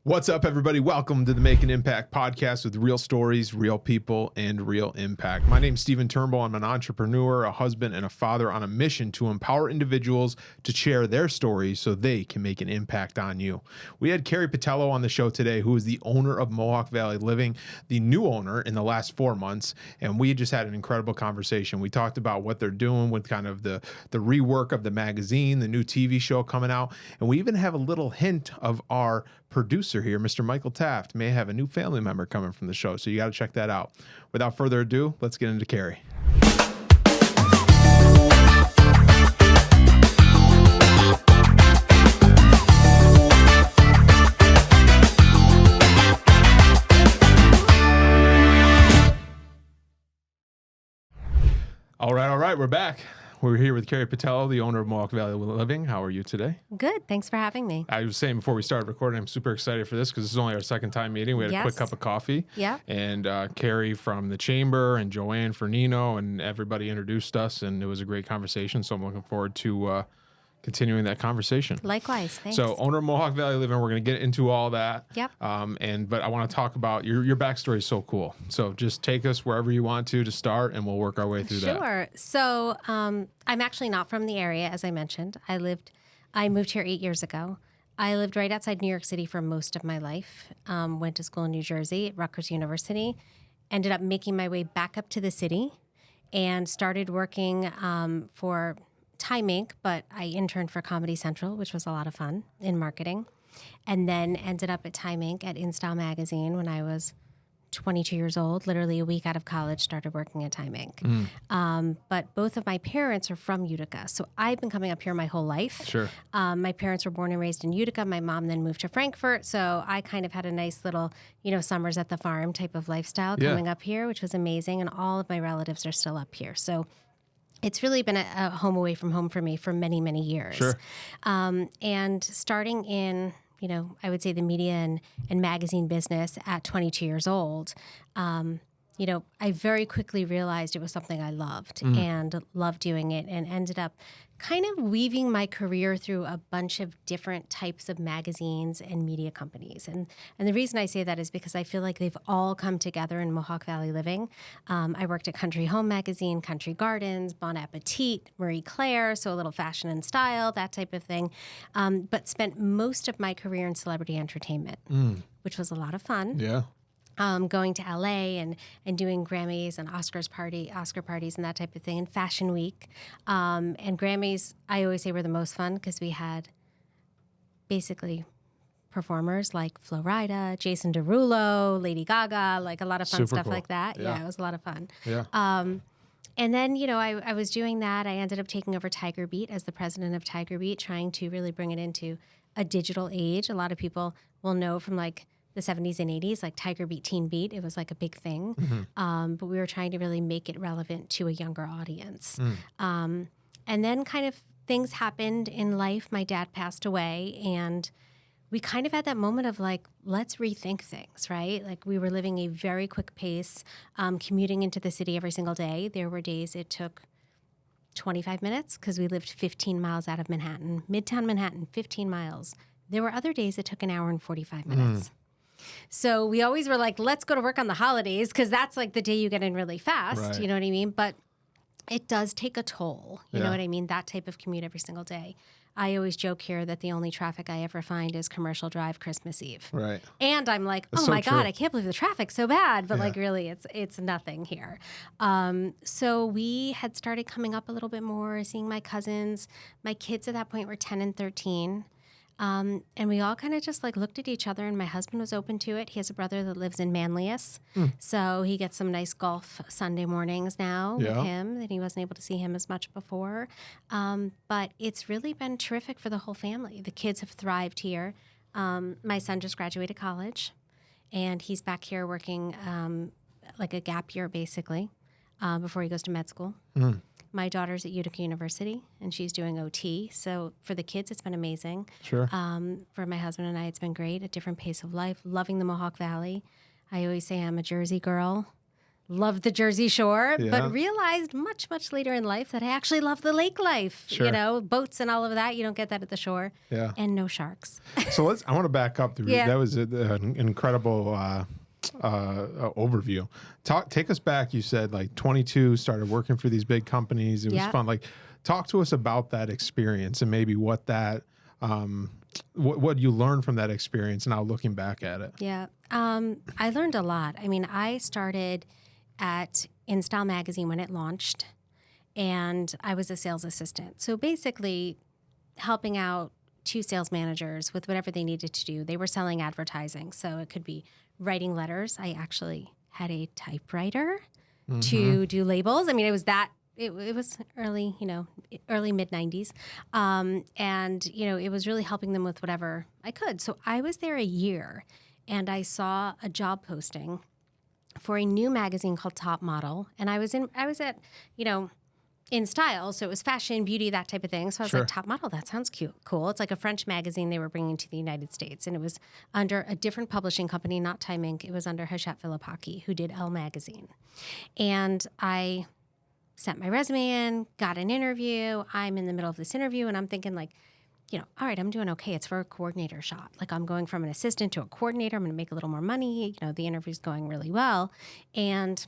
What's up, everybody? Welcome to the Make an Impact podcast with real stories, real people, and real impact. My name's Stephen Turnbull. I'm an entrepreneur, a husband, and a father on a mission to empower individuals to share their stories so they can make an impact on you. We had Carrie Putelo on the show today, who is the owner of Mohawk Valley Living, the new owner in the last 4 months, and we just had an incredible conversation. We talked about what they're doing with kind of the rework of the magazine, the new TV show coming out, and we even have a little hint of our producer here, Mr. Michael Taft, may have a new family member coming from the show, so you got to check that out. Without further ado, let's get into Carrie. All right, we're back. We're here with Carrie Putelo, the owner of Mohawk Valley Living. How are you today? Good. Thanks for having me. I was saying before we started recording, I'm super excited for this because this is only our second time meeting. We had a quick cup of coffee. Yeah. And Carrie from the Chamber and Joanne Fernino and everybody introduced us, and it was a great conversation. So I'm looking forward to continuing that conversation. Likewise. Thanks. So owner of Mohawk Valley Living, we're going to get into all that. Yep. But I want to talk about your backstory is so cool. So just take us wherever you want to start, and we'll work our way through that. Sure. So I'm actually not from the area, as I mentioned. I moved here 8 years ago. I lived right outside New York City for most of my life. Went to school in New Jersey at Rutgers University. Ended up making my way back up to the city and started working for Time Inc., but I interned for Comedy Central, which was a lot of fun in marketing, and then ended up at Time Inc. at InStyle Magazine when I was 22 years old, literally a week out of college, started working at Time Inc. But both of my parents are from Utica, so I've been coming up here my whole life. Sure. My parents were born and raised in Utica. My mom then moved to Frankfurt, so I kind of had a nice little, summers at the farm type of lifestyle coming up here, which was amazing, and all of my relatives are still up here. So it's really been a home away from home for me for many, many years. Sure. And starting in, I would say the media and magazine business at 22 years old, I very quickly realized it was something I loved and loved doing it, and ended up kind of weaving my career through a bunch of different types of magazines and media companies. And the reason I say that is because I feel like they've all come together in Mohawk Valley Living. I worked at Country Home Magazine, Country Gardens, Bon Appetit, Marie Claire, so a little fashion and style, that type of thing, but spent most of my career in celebrity entertainment, which was a lot of fun. Yeah. Going to LA and doing Grammys and Oscar parties and that type of thing, and Fashion Week. And Grammys, I always say, were the most fun because we had basically performers like Flo Rida, Jason Derulo, Lady Gaga, like a lot of fun Super stuff cool. like that. Yeah. Yeah, it was a lot of fun. Yeah. And then, I was doing that. I ended up taking over Tiger Beat as the president of Tiger Beat, trying to really bring it into a digital age. A lot of people will know from like the 70s and 80s, like Tiger Beat, Teen Beat. It was like a big thing. But we were trying to really make it relevant to a younger audience. And then kind of things happened in life. My dad passed away, and we kind of had that moment of like, let's rethink things, right? Like we were living a very quick pace, commuting into the city every single day. There were days it took 25 minutes because we lived 15 miles out of Manhattan, Midtown Manhattan, 15 miles. There were other days it took an hour and 45 minutes. So we always were like, let's go to work on the holidays because that's like the day you get in really fast. Right. You know what I mean? But it does take a toll. You know what I mean? That type of commute every single day. I always joke here that the only traffic I ever find is Commercial Drive Christmas Eve. Right. And I'm like, That's oh so my true. God, I can't believe the traffic's so bad. But like really, it's nothing here. So we had started coming up a little bit more, seeing my cousins. My kids at that point were 10 and 13. And we all kind of just like looked at each other, and my husband was open to it. He has a brother that lives in Manlius. So he gets some nice golf Sunday mornings now with him, and he wasn't able to see him as much before. But it's really been terrific for the whole family. The kids have thrived here. My son just graduated college, and he's back here working like a gap year basically before he goes to med school. My daughter's at Utica University, and she's doing OT. So for the kids, it's been amazing. Sure. For my husband and I, it's been great. A different pace of life. Loving the Mohawk Valley. I always say I'm a Jersey girl. loved the Jersey Shore, Yeah. but realized much, much later in life that I actually love the lake life. Sure. You know, boats and all of that. You don't get that at the shore. Yeah. And no sharks. So I want to back up. Yeah. That was an incredible overview. Take us back. You said like 22, started working for these big companies. It was Yeah. fun. Like, talk to us about that experience and maybe what that, what you learned from that experience now looking back at it. Yeah. I learned a lot. I mean, I started at InStyle magazine when it launched, and I was a sales assistant. So basically helping out two sales managers with whatever they needed to do. They were selling advertising. So it could be writing letters. I actually had a typewriter to do labels. I mean, it was that. It was early, early mid 90s. And, it was really helping them with whatever I could. So I was there a year, and I saw a job posting for a new magazine called Top Model. And I was at, In Style. So it was fashion, beauty, that type of thing. So I was Sure. like, Top Model, that sounds cute, cool. It's like a French magazine they were bringing to the United States. And it was under a different publishing company, not Time Inc. It was under Hachette Filipaki, who did Elle magazine. And I sent my resume in, got an interview. I'm in the middle of this interview, and I'm thinking like, all right, I'm doing okay. It's for a coordinator shop. Like, I'm going from an assistant to a coordinator. I'm going to make a little more money. The interview's going really well. And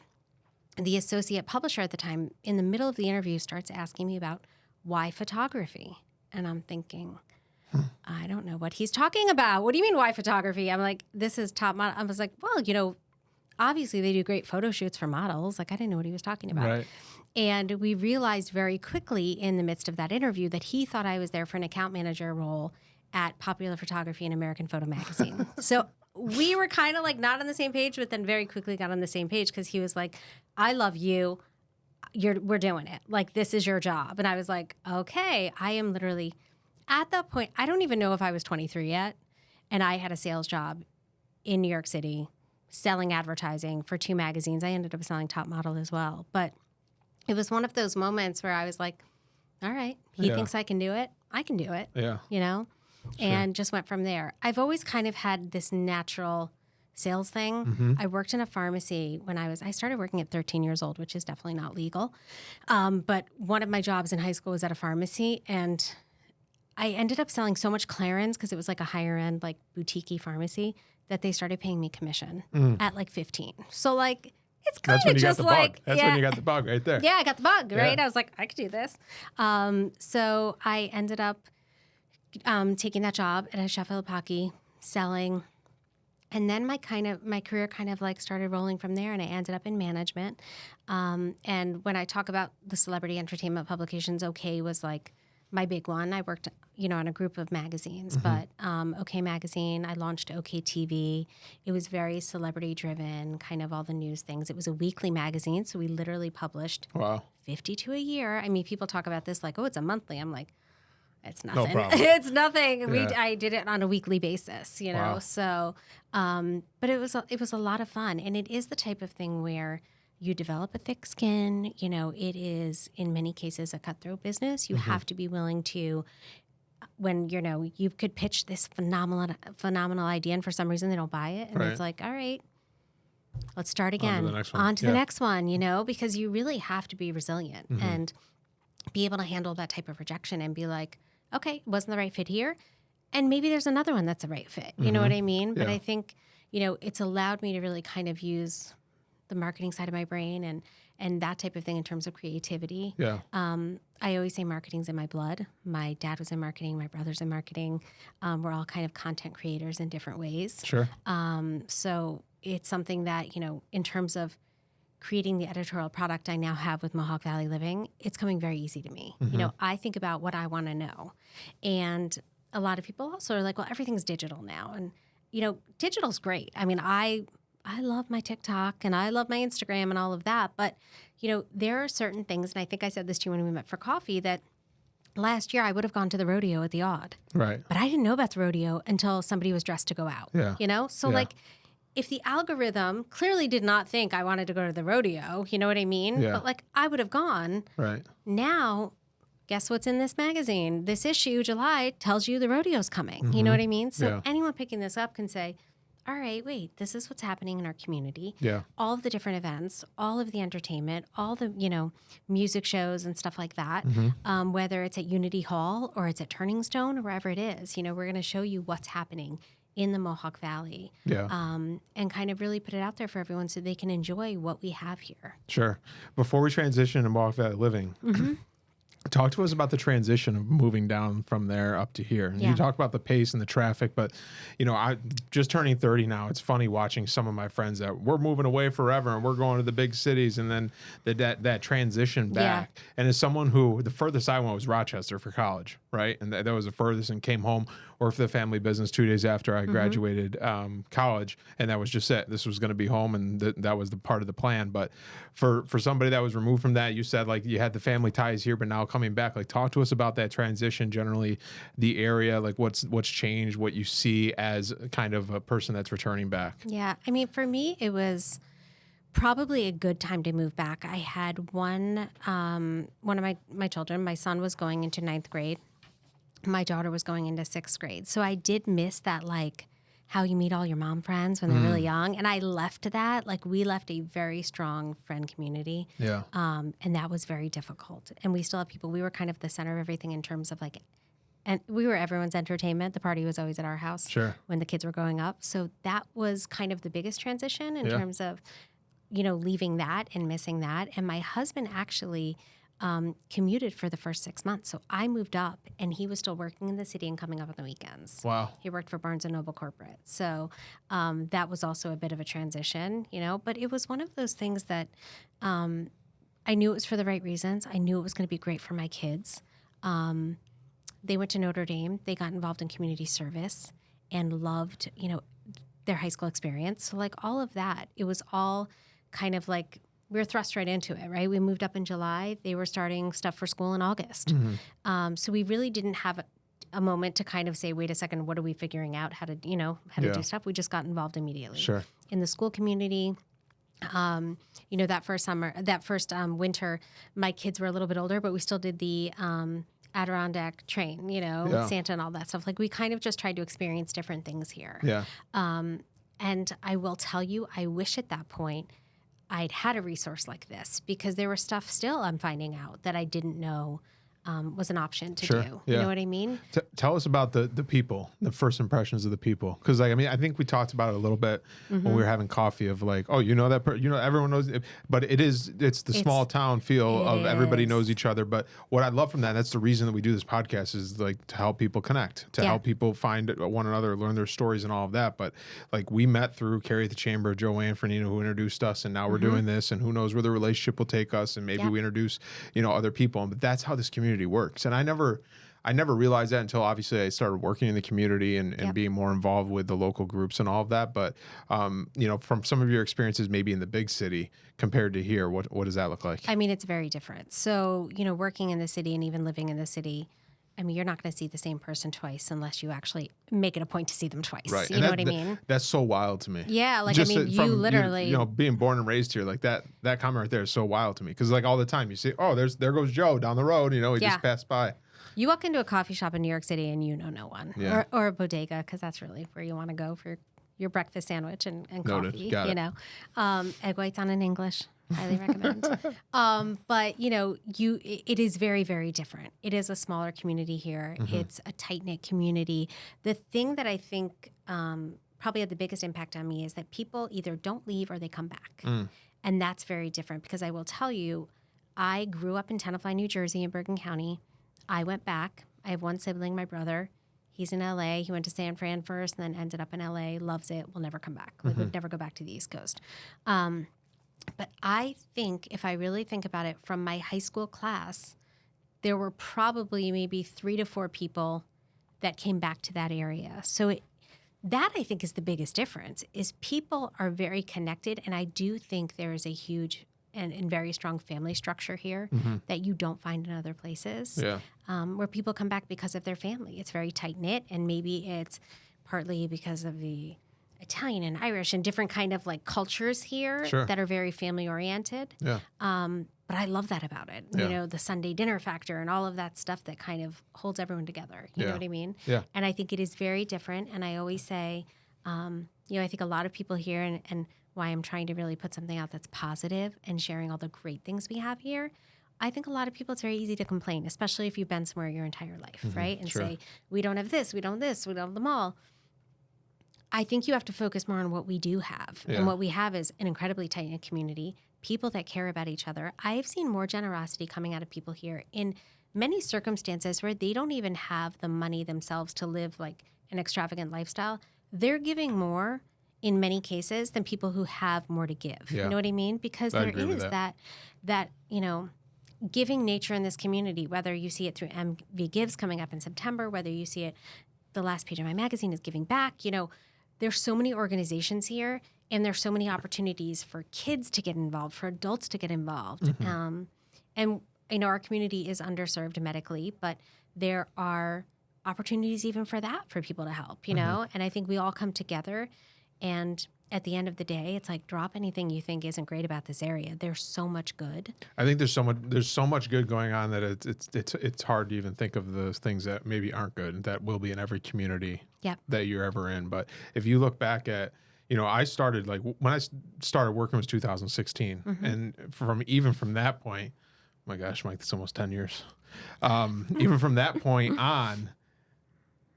the associate publisher at the time, in the middle of the interview, starts asking me about why photography. And I'm thinking, I don't know what he's talking about. What do you mean, why photography? I'm like, this is Top Model. I was like, well, obviously they do great photo shoots for models. Like, I didn't know what he was talking about. Right. And we realized very quickly in the midst of that interview that he thought I was there for an account manager role at Popular Photography and American Photo Magazine. So we were kind of like not on the same page, but then very quickly got on the same page because he was like, I love you. We're doing it. Like, this is your job. And I was like, okay. I am literally at that point. I don't even know if I was 23 yet. And I had a sales job in New York City selling advertising for two magazines. I ended up selling Top Model as well. But it was one of those moments where I was like, all right, he thinks I can do it. I can do it. Yeah. And just went from there. I've always kind of had this natural sales thing. I worked in a pharmacy when I started working at 13 years old, which is definitely not legal. But one of my jobs in high school was at a pharmacy, and I ended up selling so much Clarins because it was like a higher end, like boutique-y pharmacy, that they started paying me commission at like 15. So like, it's kind of just like, That's when you got the bug right there. Yeah, I got the bug, right? Yeah. I was like, I could do this. So I ended up taking that job at Hachette Filipaki, selling. And then my career kind of like started rolling from there, and I ended up in management. And when I talk about the celebrity entertainment publications, OK was like my big one. I worked, on a group of magazines, but OK Magazine, I launched OK TV. It was very celebrity driven, kind of all the news things. It was a weekly magazine, so we literally published 52 a year. I mean, people talk about this like, oh, it's a monthly. I'm like, it's nothing. No problem. It's nothing. Yeah. I did it on a weekly basis, Wow. So, but it was a lot of fun, and it is the type of thing where you develop a thick skin. It is in many cases a cutthroat business. You have to be willing to, when you could pitch this phenomenal idea, and for some reason they don't buy it, and it's like, all right, let's start again. On to the next one, because you really have to be resilient and be able to handle that type of rejection and be like, okay, it wasn't the right fit here, and maybe there's another one that's the right fit. You know what I mean? But I think, it's allowed me to really kind of use the marketing side of my brain and that type of thing in terms of creativity. Yeah. I always say marketing's in my blood. My dad was in marketing. My brother's in marketing. We're all kind of content creators in different ways. Sure. So it's something that, in terms of creating the editorial product I now have with Mohawk Valley Living, it's coming very easy to me. I think about what I want to know. And a lot of people also are like, well, everything's digital now. And, digital's great. I mean, I love my TikTok and I love my Instagram and all of that. But, there are certain things, and I think I said this to you when we met for coffee, that last year I would have gone to the rodeo at the Odd. Right. But I didn't know about the rodeo until somebody was dressed to go out. Yeah. So like, if the algorithm clearly did not think I wanted to go to the rodeo, you know what I mean? Yeah. But like, I would have gone. Right. Now, guess what's in this magazine? This issue, July, tells you the rodeo's coming. You know what I mean? So anyone picking this up can say, all right, wait, this is what's happening in our community. Yeah. All of the different events, all of the entertainment, all the, music shows and stuff like that, whether it's at Unity Hall or it's at Turning Stone or wherever it is, we're going to show you what's happening in the Mohawk Valley, and kind of really put it out there for everyone so they can enjoy what we have here. Sure. Before we transition to Mohawk Valley Living, talk to us about the transition of moving down from there up to here. And you talk about the pace and the traffic, but I just turning 30 now. It's funny watching some of my friends that we're moving away forever and we're going to the big cities, and then that transition back. Yeah. And as someone who the furthest I went was Rochester for college, right? And that was the furthest, and came home, worked for the family business 2 days after I graduated college, and that was just it. This was going to be home, and that was the part of the plan. But for somebody that was removed from that, you said like you had the family ties here, but now coming back, like talk to us about that transition, generally the area, like what's changed, what you see as kind of a person that's returning back. Yeah. I mean, for me, it was probably a good time to move back. I had one of my children, my son was going into 9th grade. My daughter was going into 6th grade. So I did miss that, like, how you meet all your mom friends when they're really young. And I left that, like, we left a very strong friend community. Yeah. And that was very difficult. And we still have people, we were kind of the center of everything in terms of, like, and we were everyone's entertainment. The party was always at our house when the kids were growing up. So that was kind of the biggest transition in terms of, leaving that and missing that. And my husband actually commuted for the first 6 months. So I moved up, and he was still working in the city and coming up on the weekends. Wow. He worked for Barnes & Noble Corporate. So that was also a bit of a transition, but it was one of those things that I knew it was for the right reasons. I knew it was going to be great for my kids. They went to Notre Dame. They got involved in community service and loved, their high school experience. So like all of that, it was all kind of like, we were thrust right into it, right? We moved up in July. They were starting stuff for school in August. So we really didn't have a moment to kind of say, wait a second, what are we figuring out how to do stuff? We just got involved immediately. Sure. In the school community, that first winter, my kids were a little bit older, but we still did the Adirondack train, Santa and all that stuff. Like we kind of just tried to experience different things here. Yeah. And I will tell you, I wish at that point I'd had a resource like this, because there was stuff still I'm finding out that I didn't know was an option to do. You know what I mean? Tell us about the people, the first impressions of the people. Because I think we talked about it a little bit when we were having coffee of like, oh, that everyone knows it. But it's the small town feel of everybody knows each other. But what I love from that, and that's the reason that we do this podcast, is like to help people connect, to help people find one another, learn their stories and all of that. But like we met through Carrie at the Chamber, JoAnn Fernino, who introduced us, and now we're doing this, and who knows where the relationship will take us, and maybe we introduce other people. But that's how this community works. And I never realized that until obviously I started working in the community and being more involved with the local groups and all of that. But, from some of your experiences, maybe in the big city compared to here, what does that look like? I mean, it's very different. So, working in the city and even living in the city, I mean, you're not going to see the same person twice unless you actually make it a point to see them twice. Right. You know what I mean? That's so wild to me. Yeah. Like, just you literally... being born and raised here, like that comment right there is so wild to me. Because like all the time you see, oh, there goes Joe down the road, he just passed by. You walk into a coffee shop in New York City and you know no one. Yeah. Or a bodega, because that's really where you want to go for your breakfast sandwich and coffee. Got it. Egg whites on in English. Highly recommend. But it is very, very different. It is a smaller community here. It's a tight-knit community. The thing that I think probably had the biggest impact on me is that people either don't leave or they come back. And that's very different, because I will tell you, I grew up in Tenafly, New Jersey in Bergen County. I went back. I have one sibling, my brother. He's in LA. He went to San Fran first and then ended up in LA, loves it, will never come back. Like, would never go back to the East Coast. But I think, if I really think about it, from my high school class, there were probably maybe 3 to 4 people that came back to that area. So that I think is the biggest difference, is people are very connected. And I do think there is a huge and very strong family structure here that you don't find in other places, where people come back because of their family. It's very tight-knit, and maybe it's partly because of the Italian and Irish and different kind of like cultures here that are very family oriented. Yeah. But I love that about it. Yeah. The Sunday dinner factor and all of that stuff that kind of holds everyone together. You know what I mean? Yeah. And I think it is very different. And I always say, I think a lot of people here, and why I'm trying to really put something out that's positive and sharing all the great things we have here. I think a lot of people, it's very easy to complain, especially if you've been somewhere your entire life, right? And say, we don't have this, we don't have this, we don't have the mall. I think you have to focus more on what we do have. And what we have is an incredibly tight-knit community, people that care about each other. I've seen more generosity coming out of people here in many circumstances where they don't even have the money themselves to live like an extravagant lifestyle. They're giving more in many cases than people who have more to give. You know what I mean? Because there is that, giving nature in this community, whether you see it through MV Gives coming up in September, whether you see it, the last page of my magazine is giving back, there's so many organizations here, and there's so many opportunities for kids to get involved, for adults to get involved. And our community is underserved medically, but there are opportunities even for that for people to help, and I think we all come together, and at the end of the day, it's like, drop anything you think isn't great about this area. There's so much good. I think there's so much good going on that it's hard to even think of those things that maybe aren't good that will be in every community that you're ever in. But if you look back at, I started when I started working was 2016, and from that point, oh my gosh, Mike, that's almost 10 years. Even from that point on,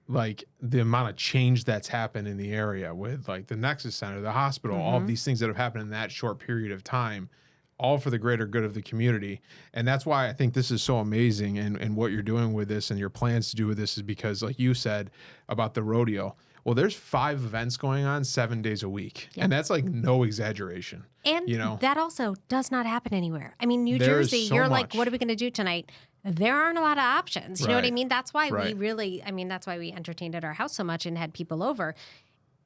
like the amount of change that's happened in the area with like the Nexus Center, the hospital, all of these things that have happened in that short period of time, all for the greater good of the community. And that's why I think this is so amazing. And what you're doing with this and your plans to do with this is because, like you said about the rodeo, well, there's 5 events going on 7 days a week. And that's like no exaggeration. And that also does not happen anywhere. I mean, New Jersey, you're like, what are we going to do tonight? There aren't a lot of options. You know what I mean? That's why we really, that's why we entertained at our house so much and had people over.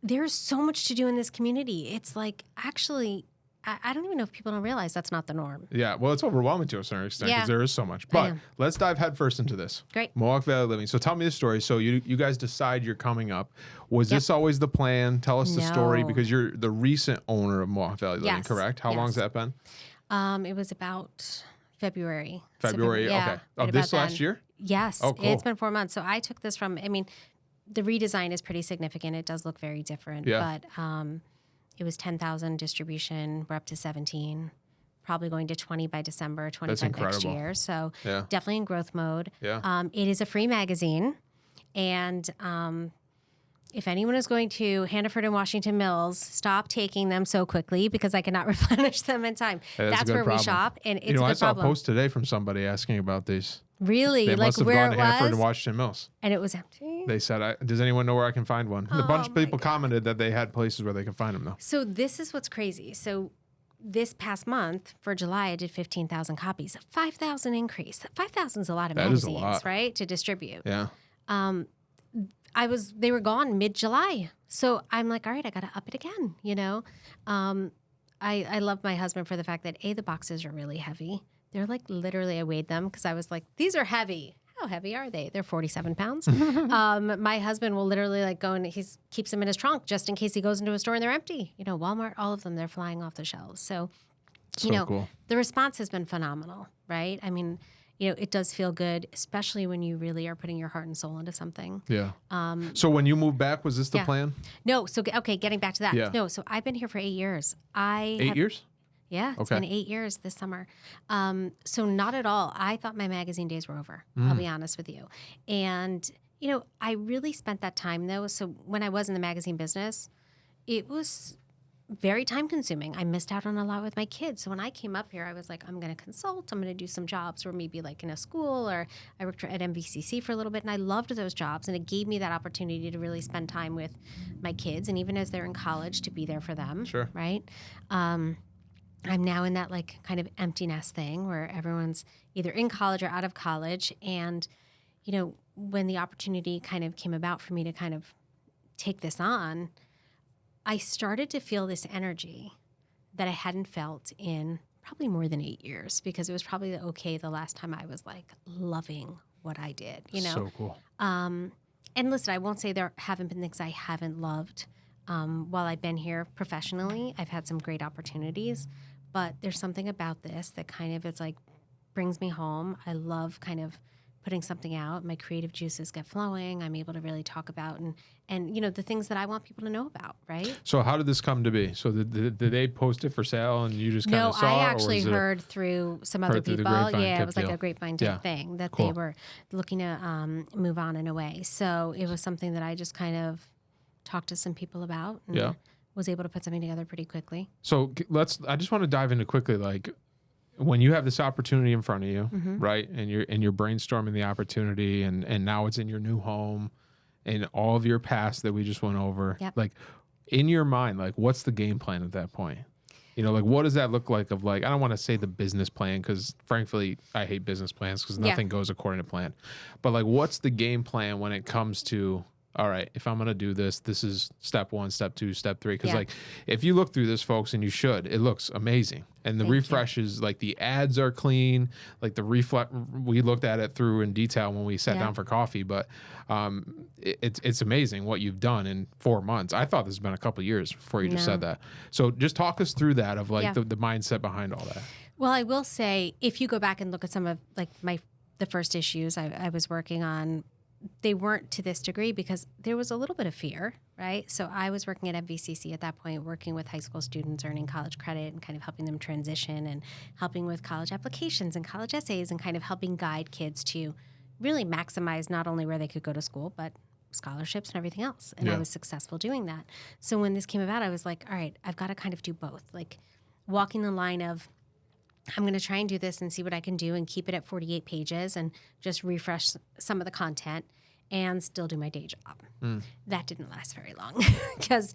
There's so much to do in this community. It's like, actually, I don't even know if people don't realize that's not the norm. Yeah, well, it's overwhelming to a certain extent because there is so much. But let's dive headfirst into this. Great. Mohawk Valley Living. So tell me the story. So you guys decide you're coming up. Was this always the plan? Tell us the story, because you're the recent owner of Mohawk Valley Living, correct? How long has that been? It was about February. February, okay. Of this last year? Yes. Oh, cool. It's been 4 months. So I took this from, the redesign is pretty significant. It does look very different. But it was 10,000 distribution. We're up to 17. Probably going to 20 by December, 25 next year. So definitely in growth mode. It is a free magazine. And if anyone is going to Hannaford and Washington Mills, stop taking them so quickly because I cannot replenish them in time. That's where we shop, and it's a good problem. I saw a post today from somebody asking about these. Really? They like must have where gone to Hannaford and Washington Mills. And it was empty? They said, does anyone know where I can find one? A bunch of people commented that they had places where they can find them, though. So this is what's crazy. So this past month, for July, I did 15,000 copies. 5,000 increase. 5,000 is a lot of magazines, right, to distribute. Yeah. They were gone mid-July. So I'm like, all right, I got to up it again, I love my husband for the fact that, the boxes are really heavy. They're like, literally, I weighed them because I was like, these are heavy. How heavy are they? They're 47 pounds. My husband will literally like go and he keeps them in his trunk just in case he goes into a store and they're empty. Walmart, all of them, they're flying off the shelves. So cool. The response has been phenomenal, right? It does feel good, especially when you really are putting your heart and soul into something. Yeah. So when you moved back, was this the plan? No. So, getting back to that. Yeah. No, so I've been here for 8 years. 8 years? Yeah, it's been 8 years this summer. So not at all. I thought my magazine days were over, I'll be honest with you. And, I really spent that time, though. So when I was in the magazine business, it was very time consuming. I missed out on a lot with my kids. So when I came up here, I was like, I'm going to consult. I'm going to do some jobs or maybe like in a school, or I worked at MVCC for a little bit, and I loved those jobs. And it gave me that opportunity to really spend time with my kids. And even as they're in college, to be there for them. Sure. Right. I'm now in that like kind of empty nest thing where everyone's either in college or out of college. And, when the opportunity kind of came about for me to kind of take this on, I started to feel this energy that I hadn't felt in probably more than 8 years, because it was probably the last time I was like loving what I did, So cool. And listen, I won't say there haven't been things I haven't loved. While I've been here professionally, I've had some great opportunities, but there's something about this that kind of, it's like brings me home. I love kind of putting something out, my creative juices get flowing. I'm able to really talk about and the things that I want people to know about, right? So how did this come to be? So did they post it for sale and you just kind of saw it? No, I or actually was it heard through some other through the people. grapevine Yeah, type it was like deal? a grapevine type Yeah. thing that Cool. they were looking to move on in a way. So it was something that I just kind of talked to some people about and Yeah. was able to put something together pretty quickly. So I just want to dive into quickly, like when you have this opportunity in front of you, right? And you're brainstorming the opportunity and now it's in your new home and all of your past that we just went over. Yep. Like in your mind, like what's the game plan at that point? Like what does that look like of like, I don't want to say the business plan because frankly, I hate business plans because nothing goes according to plan. But like what's the game plan when it comes to, all right, if I'm going to do this, this is step 1, step 2, step 3. Because like if you look through this, folks, and you should, it looks amazing. And the refreshes, like the ads are clean, like the we looked at it through in detail when we sat down for coffee, but it's amazing what you've done in 4 months. I thought this has been a couple of years before you just said that. So just talk us through that of like the mindset behind all that. Well, I will say, if you go back and look at some of like the first issues I was working on, they weren't to this degree because there was a little bit of fear, right? So I was working at MVCC at that point, working with high school students earning college credit and kind of helping them transition and helping with college applications and college essays and kind of helping guide kids to really maximize not only where they could go to school, but scholarships and everything else. And I was successful doing that. So when this came about, I was like, all right, I've got to kind of do both. Like walking the line of, I'm going to try and do this and see what I can do and keep it at 48 pages and just refresh some of the content and still do my day job. That didn't last very long because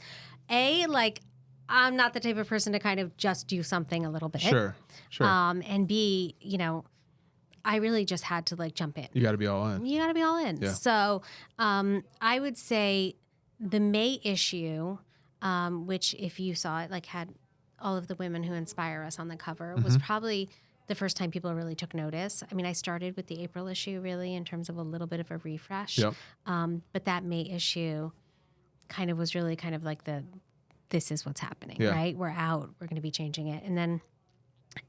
I'm not the type of person to kind of just do something a little bit. Sure. And B, I really just had to like jump in. You got to be all in. You got to be all in. Yeah. So I would say the May issue, which if you saw it, like had all of the women who inspire us on the cover, was probably the first time people really took notice. I mean, I started with the April issue really in terms of a little bit of a refresh. Yep. But that May issue kind of was really kind of like this is what's happening, right? We're out. We're going to be changing it. And then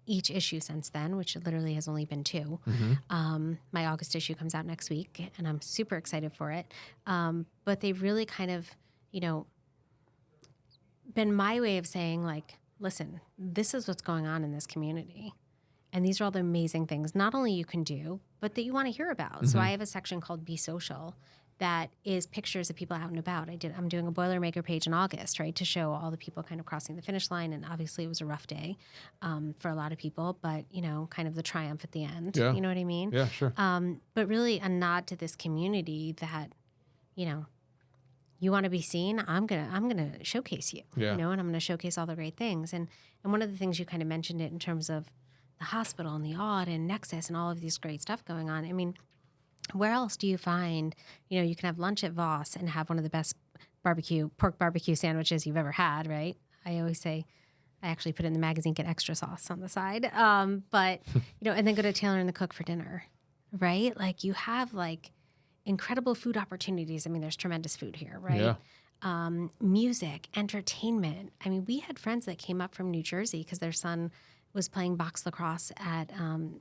each issue since then, which literally has only been 2, my August issue comes out next week, and I'm super excited for it. But they've really kind of, been my way of saying like, listen, this is what's going on in this community. And these are all the amazing things, not only you can do, but that you want to hear about. So I have a section called Be Social that is pictures of people out and about. I'm doing a Boilermaker page in August, right, to show all the people kind of crossing the finish line. And obviously it was a rough day for a lot of people, but, kind of the triumph at the end. Yeah. You know what I mean? Yeah, sure. But really a nod to this community that, you want to be seen, I'm gonna showcase you, and I'm gonna showcase all the great things. And one of the things you kind of mentioned it in terms of the hospital and the Odd and Nexus and all of these great stuff going on. I mean, where else do you find, you can have lunch at Voss and have one of the best pork barbecue sandwiches you've ever had, right? I always say, I actually put it in the magazine, get extra sauce on the side. But, and then go to Taylor and the Cook for dinner, right? Like you have like incredible food opportunities. I mean, there's tremendous food here, right? Yeah. Music, entertainment. I mean, we had friends that came up from New Jersey because their son was playing box lacrosse at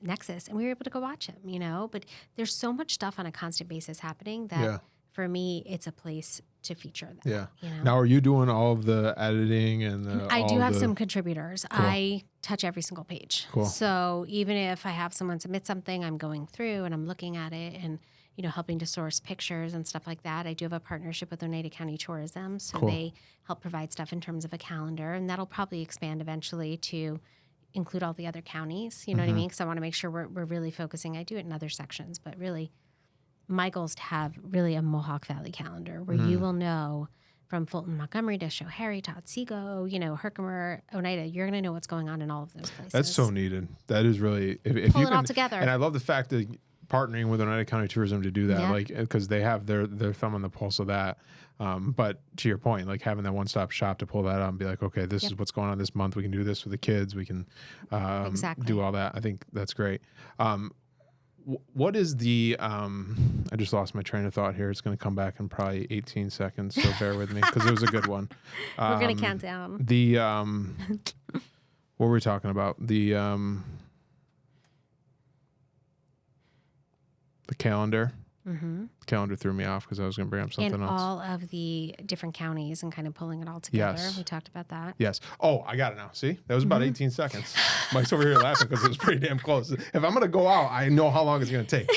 Nexus, and we were able to go watch him, But there's so much stuff on a constant basis happening that for me, it's a place to feature that. Yeah. Now, are you doing all of the editing and I do have some contributors. Cool. I touch every single page. Cool. So even if I have someone submit something, I'm going through and I'm looking at it and helping to source pictures and stuff like that. I do have a partnership with Oneida County Tourism, so they help provide stuff in terms of a calendar, and that'll probably expand eventually to include all the other counties. You know what I mean? Because I want to make sure we're really focusing. I do it in other sections, but really, my goal is to have really a Mohawk Valley calendar where you will know from Fulton, Montgomery to Schoharie, Otsego, Herkimer, Oneida, you're going to know what's going on in all of those places. That's so needed. That is really if pull you it can, all together. And I love the fact that partnering with Oneida County Tourism to do that, like because they have their thumb on the pulse of that. But to your point, like having that one-stop shop to pull that out and be like, okay, this is what's going on this month. We can do this with the kids. We can do all that. I think that's great. What is the I just lost my train of thought here. It's going to come back in probably 18 seconds, so bear with me because it was a good one. We're going to count down. The what were we talking about? The The calendar. The calendar threw me off because I was going to bring up something and else. all of the different counties and kind of pulling it all together. Yes. We talked about that. Yes. Oh, I got it now. See, that was about 18 seconds. Mike's over here laughing because it was pretty damn close. If I'm going to go out, I know how long it's going to take.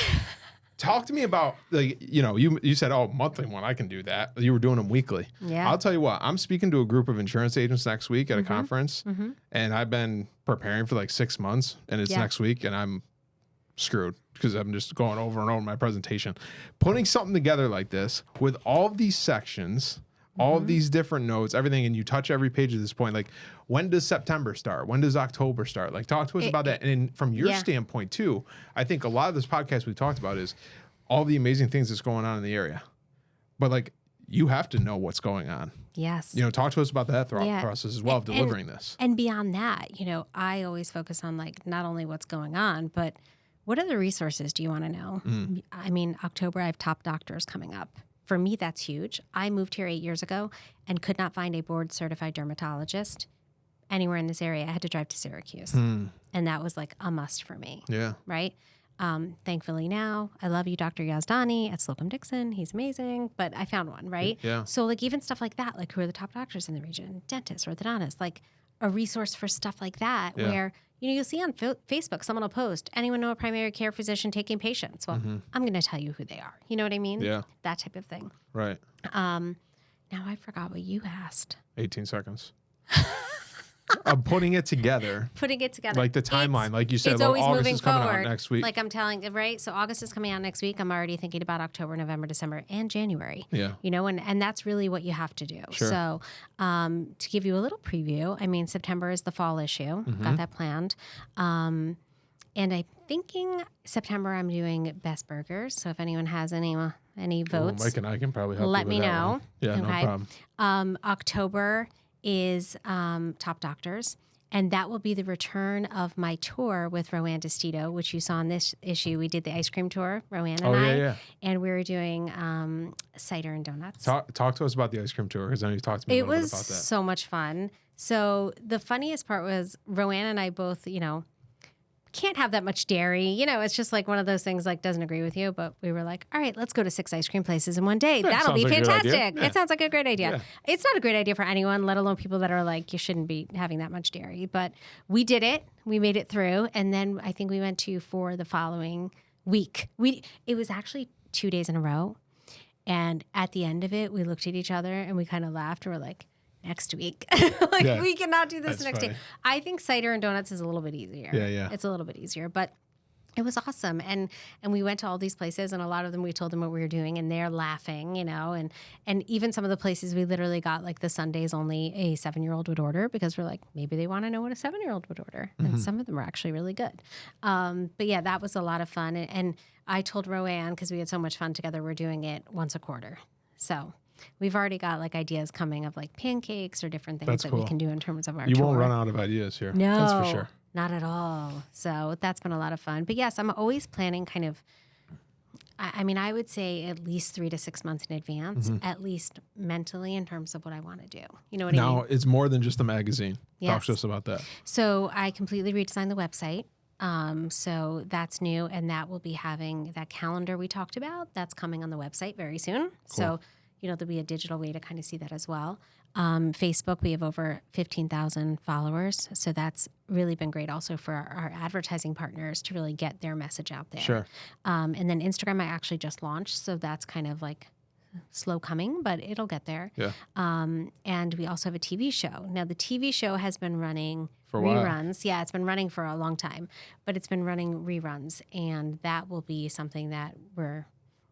Talk to me about, like, you said, oh, monthly one, I can do that. You were doing them weekly. Yeah. I'll tell you what, I'm speaking to a group of insurance agents next week at a conference, and I've been preparing for like 6 months, and it's next week, and I'm screwed because I'm just going over and over my presentation. Putting something together like this with all of these sections, all of these different notes, everything, and you touch every page at this point. Like, when does September start? When does October start? Like, talk to us about that. And from your standpoint too, I think a lot of this podcast we've talked about is all the amazing things that's going on in the area. But like, you have to know what's going on. Yes. Talk to us about that process as well of delivering this. And beyond that, I always focus on like not only what's going on, but what other resources do you want to know? I mean, October, I have Top Doctors coming up. For me, that's huge. I moved here 8 years ago and could not find a board-certified dermatologist anywhere in this area. I had to drive to Syracuse. And that was like a must for me. Yeah. Right? Thankfully now, I love you, Dr. Yazdani at Slocum Dixon. He's amazing. But I found one, right? Yeah. So like even stuff like that, like who are the top doctors in the region? Dentists, orthodontists, like a resource for stuff like that where, you'll see on Facebook, someone will post, anyone know a primary care physician taking patients? Well, I'm going to tell you who they are. You know what I mean? Yeah. That type of thing. Right. Now I forgot what you asked. 18 seconds. I'm putting it together. Putting it together. Like the timeline, like you said, it's like always August moving is coming forward. out next week. Like I'm telling, right? So August is coming out next week. I'm already thinking about October, November, December, and January. Yeah. And that's really what you have to do. Sure. So to give you a little preview, I mean, September is the fall issue. Got that planned. And I'm thinking September I'm doing Best Burgers. So if anyone has any votes, Mike and I can probably help let you me with that know. one. Yeah, no problem. October is Top Doctors. And that will be the return of my tour with RoAnn Destito, which you saw in this issue. We did the ice cream tour, RoAnn and I. And we were doing cider and donuts. Talk to us about the ice cream tour, because I know you talked to me a little bit about that. It was so much fun. So the funniest part was RoAnn and I both, can't have that much dairy. It's just like one of those things like doesn't agree with you. But we were like, all right, let's go to 6 ice cream places in one day. That'll be fantastic. It sounds like a great idea. Yeah. It's not a great idea for anyone, let alone people that are like, you shouldn't be having that much dairy. But we did it. We made it through. And then I think we went to 4 the following week. It was actually 2 days in a row. And at the end of it, we looked at each other and we kind of laughed. And we're like, next week. We cannot do this next day. I think cider and donuts is a little bit easier. Yeah. It's a little bit easier, but it was awesome. And we went to all these places, and a lot of them we told them what we were doing, and they're laughing, and even some of the places we literally got like the Sundays only a 7-year-old would order, because we're like, maybe they want to know what a 7-year-old would order. And some of them were actually really good. But yeah, that was a lot of fun. And I told RoAnn, because we had so much fun together, we're doing it once a quarter. So we've already got like ideas coming of like pancakes or different things we can do in terms of our You tour. won't run out of ideas here. No, that's for sure. Not at all. So that's been a lot of fun. But yes, I'm always planning kind of, I mean, I would say at least 3 to 6 months in advance, at least mentally, in terms of what I want to do. You know what I mean? Now, it's more than just a magazine. Yes. Talk to us about that. So I completely redesigned the website. So that's new, and that will be having that calendar we talked about. That's coming on the website very soon. Cool. So there'll be a digital way to kind of see that as well. Facebook, we have over 15,000 followers. So that's really been great also for our advertising partners to really get their message out there. Sure. And then Instagram, I actually just launched. So that's kind of like slow coming, but it'll get there. Yeah. And we also have a TV show. Now, the TV show has been running for reruns. Yeah, it's been running for a long time, but it's been running reruns. And that will be something that we're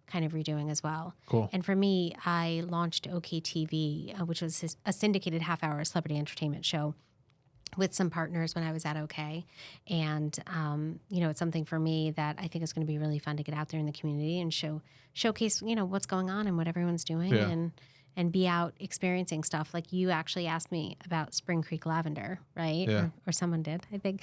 kind of redoing as well. Cool. And for me, I launched OKTV, which was a syndicated half-hour celebrity entertainment show with some partners when I was at OK. And, it's something for me that I think is going to be really fun to get out there in the community and showcase, what's going on and what everyone's doing and be out experiencing stuff. Like you actually asked me about Spring Creek Lavender, right? Yeah. Or someone did, I think.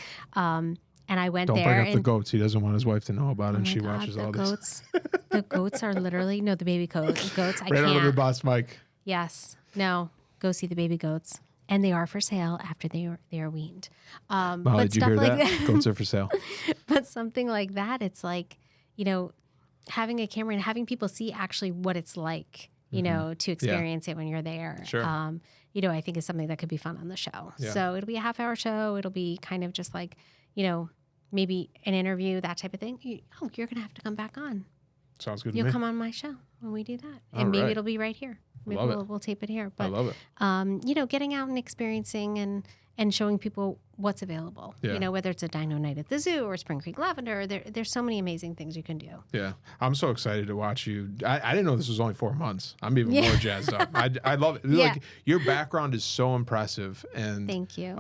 And I went Don't there. Don't bring up the goats. He doesn't want his wife to know about it, and she watches all this. The goats are literally, the baby goats. I can't. Right over boss Mike. Yes. No. Go see the baby goats. And they are for sale after they are weaned. Molly, but did you hear like that? Goats are for sale. But something like that, it's like, having a camera and having people see actually what it's like, you know, to experience it when you're there. Sure. You know, I think is something that could be fun on the show. Yeah. So it'll be a half-hour show. It'll be kind of just like, you know, maybe an interview, that type of thing. You're going to have to come back on. Sounds good to You'll me. come on my show when we do that. All And maybe right. it'll be right here. Maybe Love it. we'll tape it here. But, I love it. you know, getting out and experiencing and showing people what's available. Yeah. You know, whether it's a dino night at the zoo or Spring Creek Lavender, there's so many amazing things you can do. Yeah. I'm so excited to watch you. I didn't know this was only 4 months. I'm even more jazzed up. I love it. Yeah. Like, your background is so impressive. And Thank you.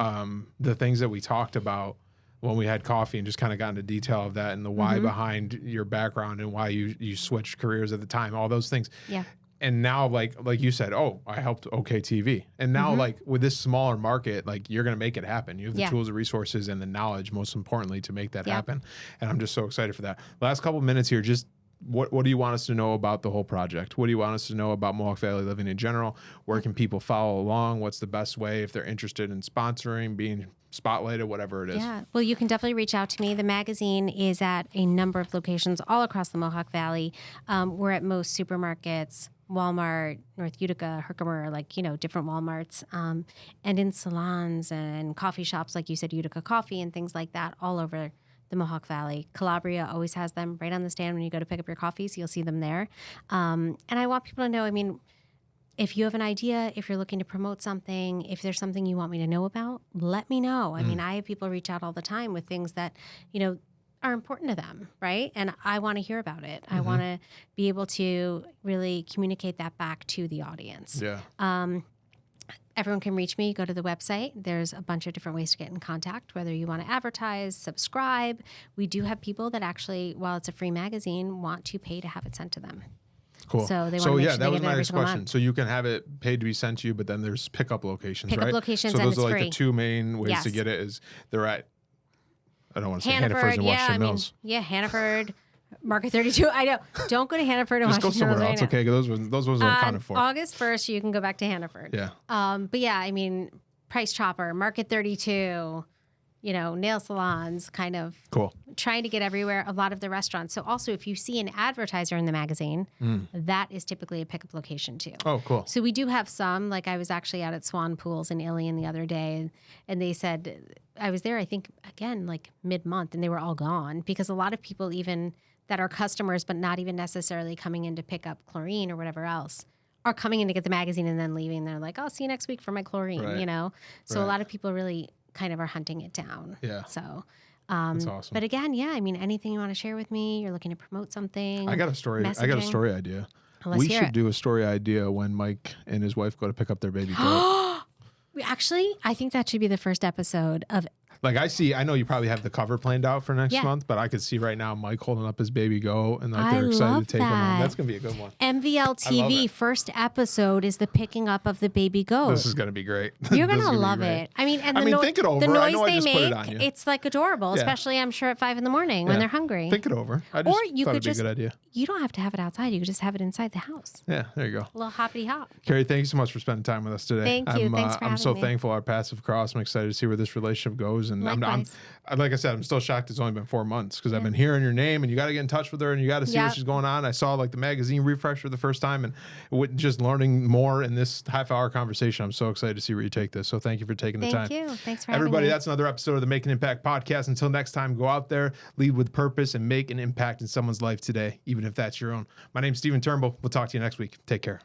The things that we talked about when we had coffee and just kind of got into detail of that and the why behind your background and why you switched careers at the time, all those things. Yeah. And now, like you said, I helped OK TV. And now, like, with this smaller market, like, you're going to make it happen. You have the tools and resources and the knowledge, most importantly, to make that happen. And I'm just so excited for that. Last couple minutes here, just what do you want us to know about the whole project? What do you want us to know about Mohawk Valley Living in general? Where can people follow along? What's the best way if they're interested in sponsoring, being spotlighted, whatever it is? Yeah, well, you can definitely reach out to me. The magazine is at a number of locations all across the Mohawk Valley. We're at most supermarkets, Walmart, North Utica, Herkimer, like, you know, different Walmarts, and in salons and coffee shops, like you said, Utica Coffee and things like that, all over the Mohawk Valley. Calabria always has them right on the stand when you go to pick up your coffee, so you'll see them there. And I want people to know, I mean, if you have an idea, if you're looking to promote something, if there's something you want me to know about, let me know. I mean, I have people reach out all the time with things that, you know, are important to them, right? And I want to hear about it. I want to be able to really communicate that back to the audience. Yeah. Everyone can reach me. Go to the website. There's a bunch of different ways to get in contact, whether you want to advertise, subscribe. We do have people that actually, while it's a free magazine, want to pay to have it sent to them. Cool. So they want to make sure that they was get it my every next single question. month. So you can have it paid to be sent to you, but then there's pickup locations, Pickup right? locations, so and those it's are like free. the two main ways to Yes. get it. Is they're at, I don't want to say Hannaford, Hannaford's and Washington I Mills. mean, yeah, Hannaford, Market 32. I know. Don't go to Hannaford and Just go Washington Mills somewhere right else, now. okay? 'Cause those wasn't accounted for. August 1st, you can go back to Hannaford. Yeah. But yeah, I mean, Price Chopper, Market 32, you know, nail salons, kind of Cool. trying to get everywhere, a lot of the restaurants. So also, if you see an advertiser in the magazine, that is typically a pickup location too. Oh, cool. So we do have some, like I was actually out at Swan Pools in Ilion the other day, and they said, I was there, I think, again, like mid-month, and they were all gone because a lot of people even that are customers but not even necessarily coming in to pick up chlorine or whatever else are coming in to get the magazine and then leaving. They're like, I'll see you next week for my chlorine, Right. you know? So a Right. lot of people really kind of are hunting it down. Yeah. So, That's awesome. but again, yeah, I mean, anything you want to share with me, you're looking to promote something. I got a story. I got a messaging. story idea. Let's We hear should it. do a story idea when Mike and his wife go to pick up their baby goat. Actually, I think that should be the first episode of Like I know you probably have the cover planned out for next Yeah. month, but I could see right now Mike holding up his baby goat and like I they're excited love to take him home. that. That's gonna be a good one. MVL TV. it. First episode is the picking up of the baby goat. This is gonna be great. You're This is gonna be love great. it. I mean, and I the, mean, think it over. the I noise know I they just put it make, on you. it's like adorable, Yeah. especially I'm sure at 5 a.m. when Yeah. they're hungry. Think it over. I just Or you thought could it'd be just, a good idea. you don't have to have it outside. You could just have it inside the house. Yeah, there you go. A little hoppity hop. Carrie, thank you so much for spending time with us today. Thank you. Thanks for I'm having so me. thankful our paths have crossed. I'm excited to see where this relationship goes. And Likewise. like I said, I'm still shocked it's only been 4 months because I've been hearing your name and you got to get in touch with her and you got to see Yep. what she's going on. I saw like the magazine refresh for the first time and just learning more in this half-hour conversation. I'm so excited to see where you take this. So thank you for taking the time. Thank you. Thanks for Everybody, having me. that's another episode of the Make an Impact podcast. Until next time, go out there, lead with purpose, and make an impact in someone's life today, even if that's your own. My name's Stephen Turnbull. We'll talk to you next week. Take care.